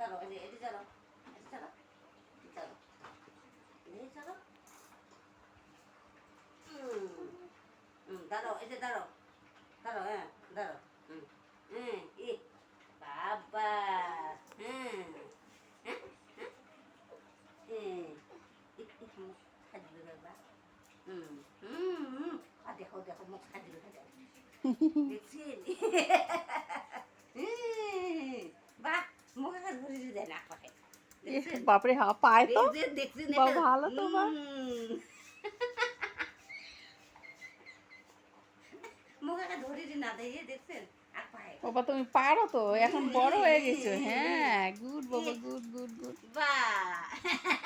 চলো এটি চলো চলো চলো চলো দাঁড়াও এই যে দাঁড়াও দাঁড়াও হ্যাঁ দাঁড়াও ই বাবা হ্যাঁ হ্যাঁ খাদ্য বাবা আর দেখো দেখো মুখ খাদ্য দেখছেন বাহ মুখে খাদ্য ভরে দেয় না পাখে বাপরে পায় তো দেখছেন ভালো তো বা মুখে ধরে না দেয় দেখছেন আর পায়ে বাবা তুমি পারো তো এখন বড় হয়ে গেছো হ্যাঁ গুড বাবা গুড গুড গুড বাহ